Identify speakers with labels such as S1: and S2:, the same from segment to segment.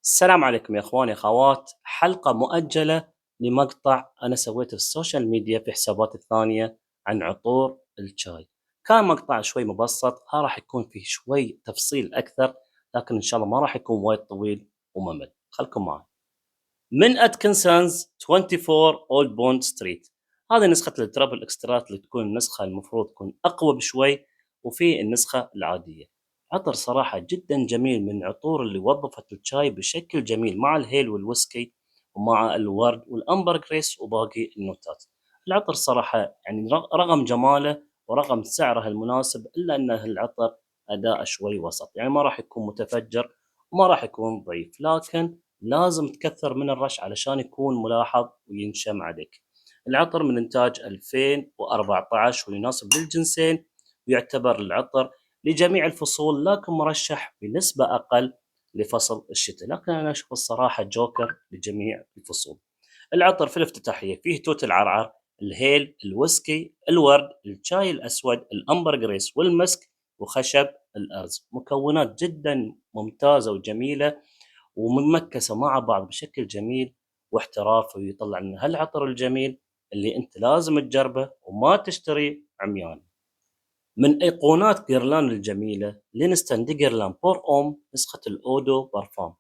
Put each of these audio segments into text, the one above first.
S1: السلام عليكم يا اخواني اخوات، حلقة مؤجلة لمقطع انا سويته في السوشيال ميديا في حسابات الثانية عن عطور الشاي. كان مقطع شوي مبسط، راح يكون فيه شوي تفصيل اكثر، لكن ان شاء الله ما راح يكون وايد طويل وممل. خلكم معي. من اتكنسونز 24 اولد بوند ستريت. هذه نسخة الترابل اكسترات اللي تكون النسخة المفروض تكون اقوى بشوي، وفي النسخة العادية. عطر صراحة جدا جميل، من عطور اللي وظفت الشاي بشكل جميل مع الهيل والويسكي ومع الورد والامبر جريس وباقي النوتات. العطر صراحة يعني رغم جماله ورغم سعره المناسب، الا ان العطر اداء شوي وسط، يعني ما راح يكون متفجر وما راح يكون ضعيف، لكن لازم تكثر من الرش علشان يكون ملاحظ وينشم عليك. العطر من إنتاج 2014 ويناسب للجنسين، ويعتبر العطر لجميع الفصول، لكن مرشح بنسبة أقل لفصل الشتاء، لكن أنا أشوف الصراحة جوكر لجميع الفصول. العطر في الافتتاحية فيه توت العرعر، الهيل، الويسكي، الورد، الشاي الأسود، الأمبر جريس والمسك، وخشب الأرز. مكونات جدا ممتازة وجميلة وممكسة مع بعض بشكل جميل واحترافي، ويطلع لنا هالعطر الجميل اللي انت لازم تجربه وما تشتري عميان. من ايقونات جيرلان الجميله لينستون دي جيرلان بور اوم نسخه الاودو بارفام.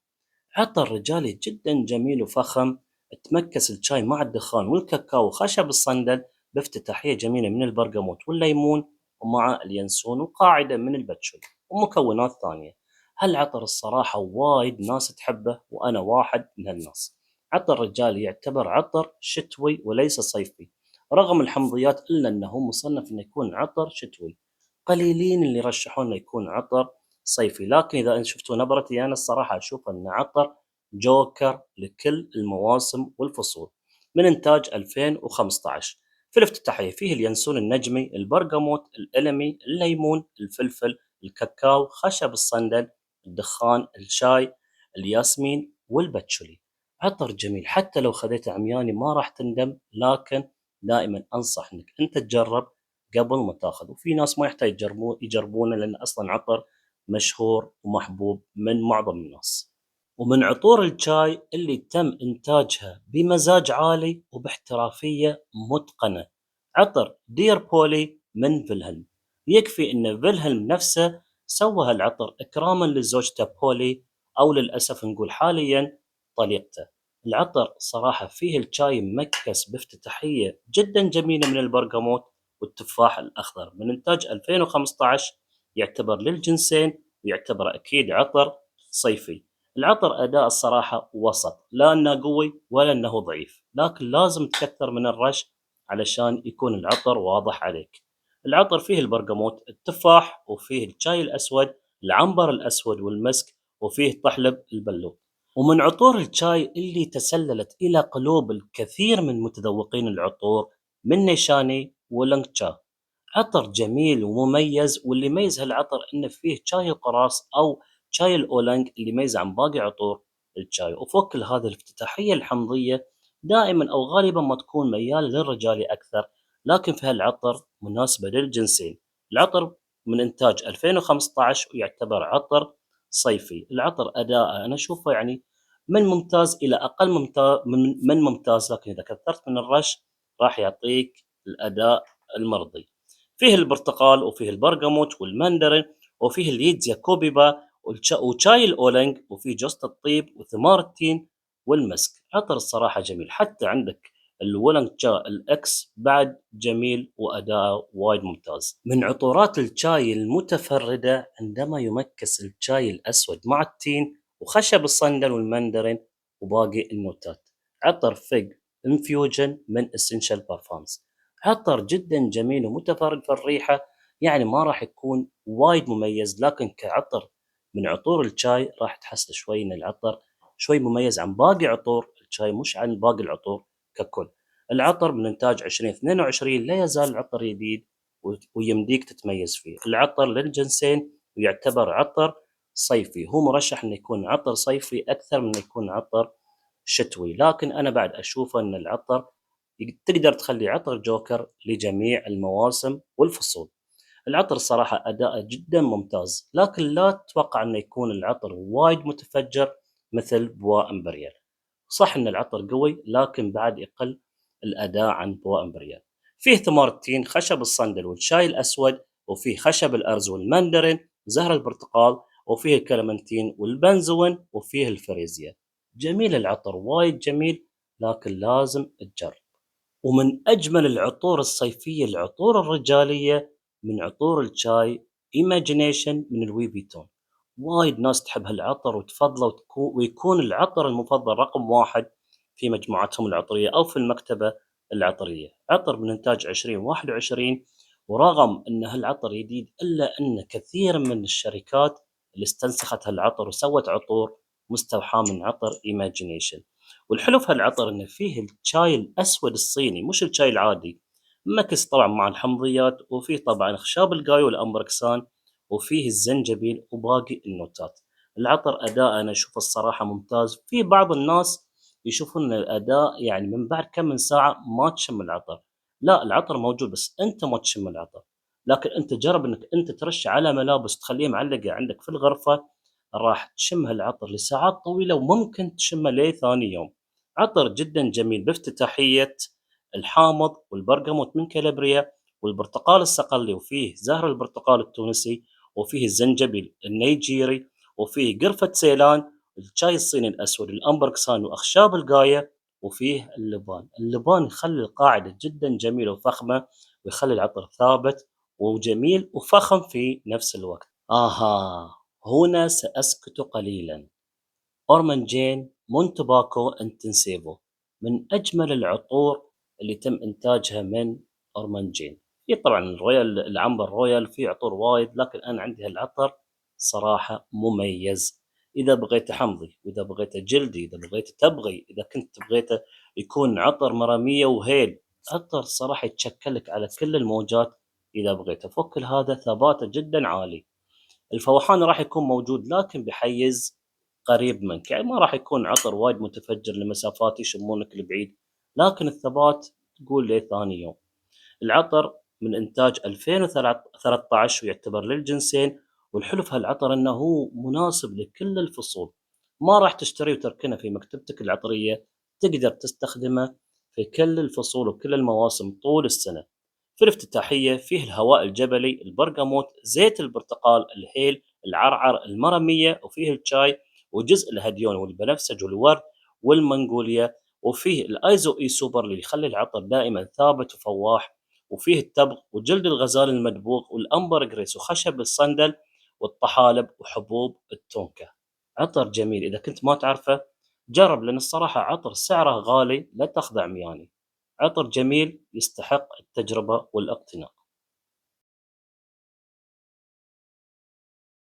S1: عطر رجالي جدا جميل وفخم، تمكس الشاي مع الدخان والكاكاو وخشب الصندل بافتتاحيه جميله من البرغموت والليمون ومع اليانسون وقاعده من الباتشول ومكونات ثانيه. هالعطر الصراحه وايد ناس تحبه وانا واحد من هالناس. عطر رجالي يعتبر عطر شتوي وليس صيفي، رغم الحمضيات الا انه مصنف انه يكون عطر شتوي. قليلين اللي يرشحون انه يكون عطر صيفي، لكن اذا انت شفتوا نبرتي انا الصراحه اشوف انه عطر جوكر لكل المواسم والفصول. من انتاج 2015. في الافتتاحيه فيه اليانسون النجمي، البرغموت، الالمي، الليمون، الفلفل، الكاكاو، خشب الصندل، الدخان، الشاي، الياسمين والباتشولي. عطر جميل، حتى لو خذيته عمياني ما راح تندم، لكن دائما انصح انك انت تجرب قبل ما تاخذ. وفي ناس ما يحتاج يجربونه لان اصلا عطر مشهور ومحبوب من معظم الناس. ومن عطور الشاي اللي تم إنتاجها بمزاج عالي وباحترافية متقنة، عطر دير بولي من فيلهلم. يكفي أن فيلهلم نفسه سوى هالعطر إكراما لزوجته بولي، أو للأسف نقول حاليا طليقته. العطر صراحة فيه الشاي مكس بافتتاحية جدا جميلة من البرغموت والتفاح الأخضر. من إنتاج 2015، يعتبر للجنسين ويعتبر أكيد عطر صيفي. العطر أداء الصراحة وسط، لا أنه قوي ولا أنه ضعيف، لكن لازم تكثر من الرش علشان يكون العطر واضح عليك. العطر فيه البرغموت، التفاح، وفيه الشاي الأسود، العنبر الأسود والمسك، وفيه طحلب البلوط. ومن عطور الشاي اللي تسللت إلى قلوب الكثير من متذوقين العطور، من نيشاني ولونغ تشا. عطر جميل ومميز، واللي يميز هالعطر انه فيه شاي القراص او شاي الاولنج اللي يميزه عن باقي عطور الشاي. وفوق كل هذا الافتتاحيه الحمضيه دائما او غالبا ما تكون مياله للرجال اكثر، لكن في هالعطر مناسبه للجنسين. العطر من انتاج 2015 ويعتبر عطر صيفي. العطر اداءه انا اشوفه يعني من ممتاز الى اقل ممتاز من ممتاز، لكن اذا كثرت من الرش راح يعطيك الاداء المرضي. فيه البرتقال وفيه البرغموت والمندرين، وفيه اليدز ياكوبيبا وشاي الاولنج، وفيه جوزة الطيب وثمار التين والمسك. عطر الصراحة جميل، حتى عندك الولنج تشا الاكس بعد جميل واداءه وايد ممتاز. من عطورات الشاي المتفردة عندما يمكس الشاي الاسود مع التين وخشب الصندل والمندرين وباقي النوتات. عطر فيج انفيوجن من اسنشال بارفانز. عطر جدا جميل ومتفرد في الريحة، يعني ما راح يكون وايد مميز، لكن كعطر من عطور الشاي راح تحس شوي ان العطر شوي مميز عن باقي عطور الشاي، مش عن باقي العطور ككل. العطر من انتاج 2022، لا يزال العطر جديد ويمديك تتميز فيه. العطر للجنسين ويعتبر عطر صيفي، هو مرشح انه يكون عطر صيفي اكثر من انه يكون عطر شتوي، لكن انا بعد اشوف ان العطر تقدر تخلي عطر جوكر لجميع المواسم والفصول. العطر الصراحة أداءه جدا ممتاز، لكن لا تتوقع أنه يكون العطر وايد متفجر مثل بوا إمبريال. صح إن العطر قوي لكن بعد يقل الأداء عن بوا إمبريال. فيه ثمار التين، خشب الصندل والشاي الأسود، وفيه خشب الأرز والمندرين، زهر البرتقال، وفيه الكلمنتين والبنزوين، وفيه الفريزيا. جميل العطر وايد جميل، لكن لازم تجرب. ومن أجمل العطور الصيفية العطور الرجالية من عطور الشاي إيماجينيشن من الوي فيتون. وايد ناس تحب هالعطر وتفضله ويكون العطر المفضل رقم واحد في مجموعتهم العطرية أو في المكتبة العطرية. عطر من إنتاج 2021، ورغم أن هالعطر جديد إلا أن كثير من الشركات اللي استنسخت هالعطر وسوت عطور مستوحاة من عطر إيماجينيشن. والحلو في هالعطر انه فيه الشاي الاسود الصيني مش الشاي العادي، مكس طبعا مع الحمضيات، وفيه طبعا خشاب الجاي والامبركسان، وفيه الزنجبيل وباقي النوتات. العطر اداء انا اشوف الصراحه ممتاز. في بعض الناس يشوفون ان الاداء يعني من بعد كم من ساعه ما تشم العطر. لا، العطر موجود بس انت ما تشم العطر. لكن انت جرب انك انت ترش على ملابس تخليها معلقه عندك في الغرفه، راح تشم هالعطر لساعات طويله وممكن تشمه لثاني يوم. عطر جدا جميل بافتتاحية الحامض والبرغموت من كالابريا، والبرتقال الصقلي، وفيه زهر البرتقال التونسي، وفيه الزنجبيل النيجيري، وفيه قرفة سيلان، الشاي الصيني الأسود، الأمبركسان، وأخشاب الغاية، وفيه اللبان. اللبان يخلي القاعدة جدا جميلة وفخمة، ويخلي العطر ثابت وجميل وفخم في نفس الوقت. هنا سأسكت قليلا. أورمنجين مونتباكو انتنسيفو من أجمل العطور اللي تم إنتاجها من أورمنجين. في طبعا الرويال العنبر رويال، في عطور وايد، لكن أنا عندي هالعطر صراحة مميز. إذا بغيت حمضي، وإذا بغيت جلدي، إذا بغيت تبغي، إذا كنت بغيته يكون عطر مرامية وهيل، عطر صراحة يتشكلك على كل الموجات. إذا بغيته فك هذا ثباته جدا عالي. الفوحان راح يكون موجود لكن بحيز قريب منك، يعني ما راح يكون عطر وايد متفجر لمسافات يشمونك البعيد، لكن الثبات تقول ليه ثاني يوم. العطر من إنتاج 2013 ويعتبر للجنسين. والحلو في هالعطر أنه هو مناسب لكل الفصول، ما راح تشتري وتركنه في مكتبتك العطرية، تقدر تستخدمه في كل الفصول وكل المواسم طول السنة. في الافتتاحية فيه الهواء الجبلي، البرغموت، زيت البرتقال، الهيل، العرعر، المرمية، وفيه الشاي، وجزء الهديون والبنفسج والورد والمنغوليا، وفيه الايزو اي سوبر اللي يخلي العطر دائما ثابت وفواح، وفيه التبغ وجلد الغزال المدبوغ والامبر جريس وخشب الصندل والطحالب وحبوب التونكا. عطر جميل، اذا كنت ما تعرفه جرب، لان الصراحة عطر سعره غالي لا تخدع مياني. عطر جميل يستحق التجربة والاقتناء.